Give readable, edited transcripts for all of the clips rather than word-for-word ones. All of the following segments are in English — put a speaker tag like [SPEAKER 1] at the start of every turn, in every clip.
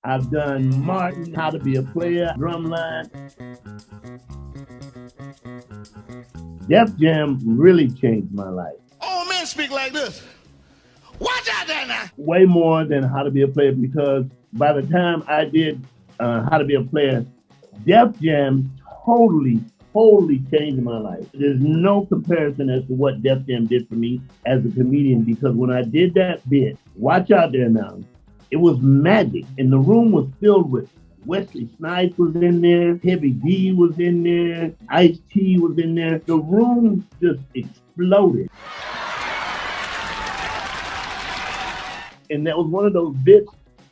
[SPEAKER 1] I've done Martin, How to Be a Player, Drumline. Def Jam really changed my life.
[SPEAKER 2] All men speak like this. Watch out there now.
[SPEAKER 1] Way more than How to Be a Player, because by the time I did How to Be a Player, Def Jam totally changed my life. There's no comparison as to what Def Jam did for me as a comedian, because when I did that bit, Watch Out There Now, it was magic. And the room was filled with Wesley Snipes was in there, Heavy D was in there, Ice-T was in there. The room just exploded. And that was one of those bits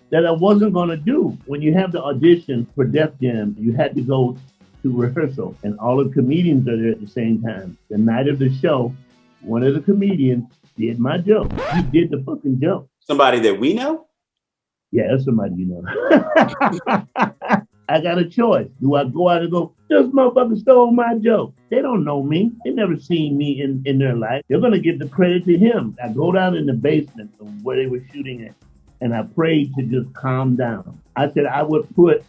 [SPEAKER 1] that I wasn't going to do. When you have the audition for Def Jam, you had to go to rehearsal, and all the comedians are there at the same time. The night of the show, one of the comedians did my joke. He did the fucking joke.
[SPEAKER 3] Somebody that we know?
[SPEAKER 1] Yeah, that's somebody you know. I got a choice. Do I go out and go, this motherfucker stole my joke? They don't know me. They never seen me in their life. They're going to give the credit to him. I go down in the basement where they were shooting it, and I prayed to just calm down. I said I would put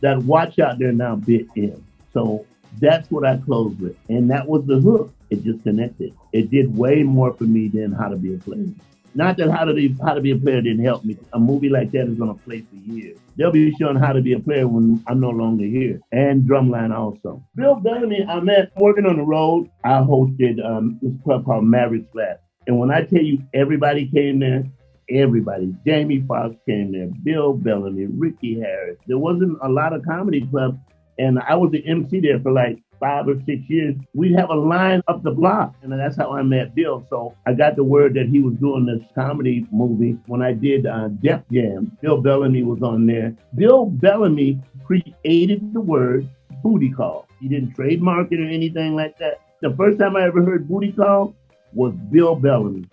[SPEAKER 1] that Watch Out There Now bit in. So that's what I closed with. And that was the hook. It just connected. It did way more for me than How to Be a Player. Not that How to Be a Player didn't help me. A movie like that is going to play for years. They'll be showing How to Be a Player when I'm no longer here. And Drumline also. Bill Bellamy, I met working on the road. I hosted this club called Maverick's Flat. And when I tell you everybody came there, everybody. Jamie Foxx came there, Bill Bellamy, Ricky Harris. There wasn't a lot of comedy clubs. And I was the MC there for like 5 or 6 years. We'd have a line up the block, and that's how I met Bill. So I got the word that he was doing this comedy movie. When I did Def Jam, Bill Bellamy was on there. Bill Bellamy created the word booty call. He didn't trademark it or anything like that. The first time I ever heard booty call was Bill Bellamy.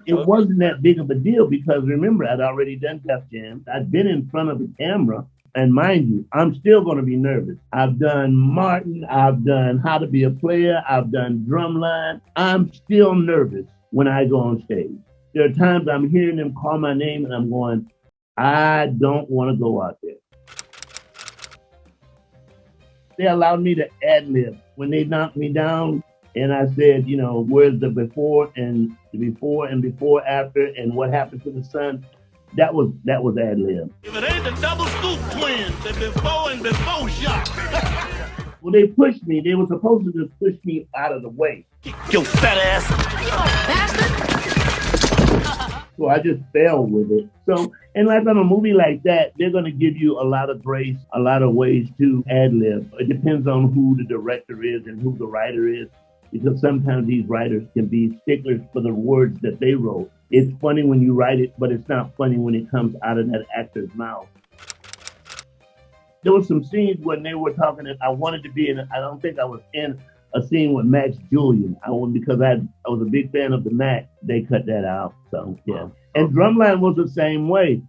[SPEAKER 1] It wasn't that big of a deal because remember, I'd already done Def Jam. I'd been in front of the camera. And mind you, I'm still going to be nervous. I've done Martin. I've done How to Be a Player. I've done Drumline. I'm still nervous when I go on stage. There are times I'm hearing them call my name and I'm going, I don't want to go out there. They allowed me to ad-lib. When they knocked me down and I said, you know, where's the before and before after and what happened to the sun? That was ad-lib.
[SPEAKER 2] If it ain't the double scoop twins, the before and before shot.
[SPEAKER 1] Well, they pushed me. They were supposed to just push me out of the way.
[SPEAKER 2] Yo, fat ass.
[SPEAKER 1] So I just fell with it. So, and like on a movie like that, they're going to give you a lot of grace, a lot of ways to ad-lib. It depends on who the director is and who the writer is, because sometimes these writers can be sticklers for the words that they wrote. It's funny when you write it, but it's not funny when it comes out of that actor's mouth. There were some scenes when they were talking, and I wanted to be in, I don't think I was in a scene with Max Julian. Because I was a big fan of the Mac, they cut that out. So, yeah. And Drumline was the same way.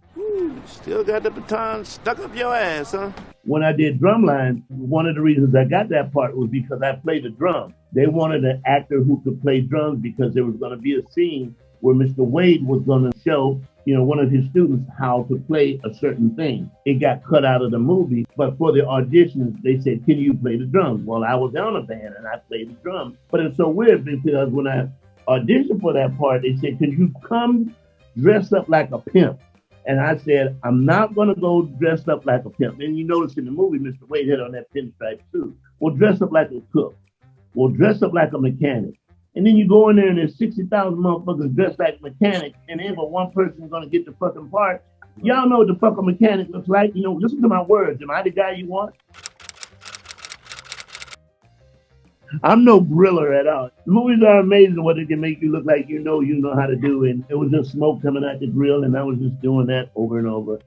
[SPEAKER 4] Still got the baton stuck up your ass, huh?
[SPEAKER 1] When I did Drumline, one of the reasons I got that part was because I played the drum. They wanted an actor who could play drums because there was going to be a scene where Mr. Wade was going to show, you know, one of his students how to play a certain thing. It got cut out of the movie, but for the auditions, they said, can you play the drums? Well, I was on a band and I played the drums. But it's so weird because when I auditioned for that part, they said, can you come dressed up like a pimp? And I said, I'm not going to go dressed up like a pimp. And you notice in the movie, Mr. Wade had on that pinstripe suit. Well, dress up like a cook. Well, dress up like a mechanic. And then you go in there and there's 60,000 motherfuckers dressed like mechanics, and then but one person's gonna get the fucking part. Y'all know what the fucking mechanic looks like. You know, listen to my words. Am I the guy you want? I'm no griller at all. Movies are amazing what it can make you look like you know how to do. And it was just smoke coming out the grill, and I was just doing that over and over.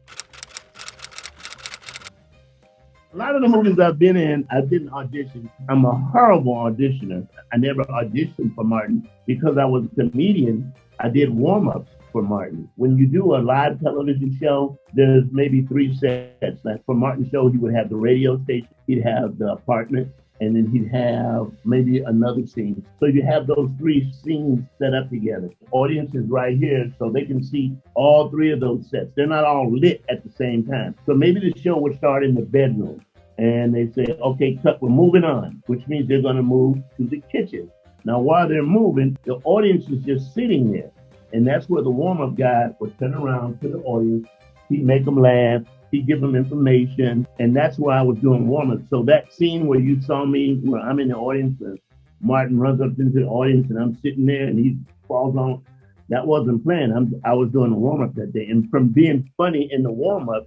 [SPEAKER 1] A lot of the movies I've been in, I didn't audition. I'm a horrible auditioner. I never auditioned for Martin because I was a comedian. I did warm-ups for Martin. When you do a live television show, there's maybe 3 sets. Like for Martin's show, he would have the radio station, he'd have the apartment, and then he'd have maybe another scene. So you have those three scenes set up together. The audience is right here, so they can see all three of those sets. They're not all lit at the same time. So maybe the show would start in the bedroom, and they say, okay, cut, we're moving on, which means they're going to move to the kitchen. Now, while they're moving, the audience is just sitting there. And that's where the warm-up guy would turn around to the audience. He'd make them laugh. He'd give them information. And that's why I was doing warm-up. So that scene where you saw me, where I'm in the audience, and Martin runs up into the audience, and I'm sitting there, and he falls on, that wasn't planned. I was doing a warm-up that day. And from being funny in the warm-up,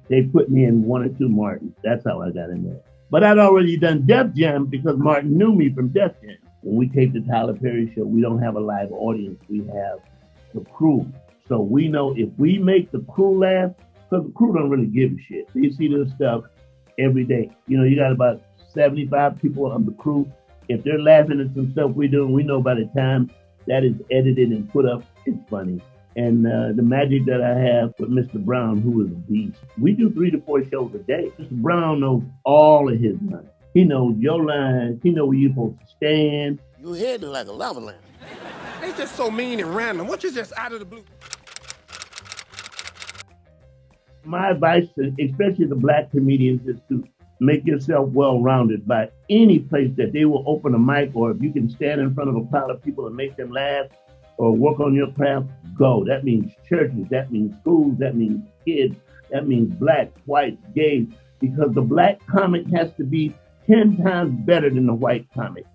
[SPEAKER 1] they put me in one or two Martins. That's how I got in there. But I'd already done Def Jam because Martin knew me from Def Jam. When we tape the Tyler Perry show, we don't have a live audience. We have the crew. So we know if we make the crew laugh, because the crew don't really give a shit. They see this stuff every day. You know, you got about 75 people on the crew. If they're laughing at some stuff we're doing, we know by the time that is edited and put up, it's funny. And the magic that I have with Mr. Brown, who is a beast. We do 3 to 4 shows a day. Mr. Brown knows all of his lines. He knows your lines. He knows where you're supposed to stand.
[SPEAKER 4] You heading like a lava lamp.
[SPEAKER 3] They just so mean and random. What you just out of the blue?
[SPEAKER 1] My advice, especially the black comedians, is to make yourself well-rounded by any place that they will open a mic, or if you can stand in front of a crowd of people and make them laugh or work on your craft, go. That means churches, that means schools, that means kids, that means black, white, gay, because the black comic has to be 10 times better than the white comic.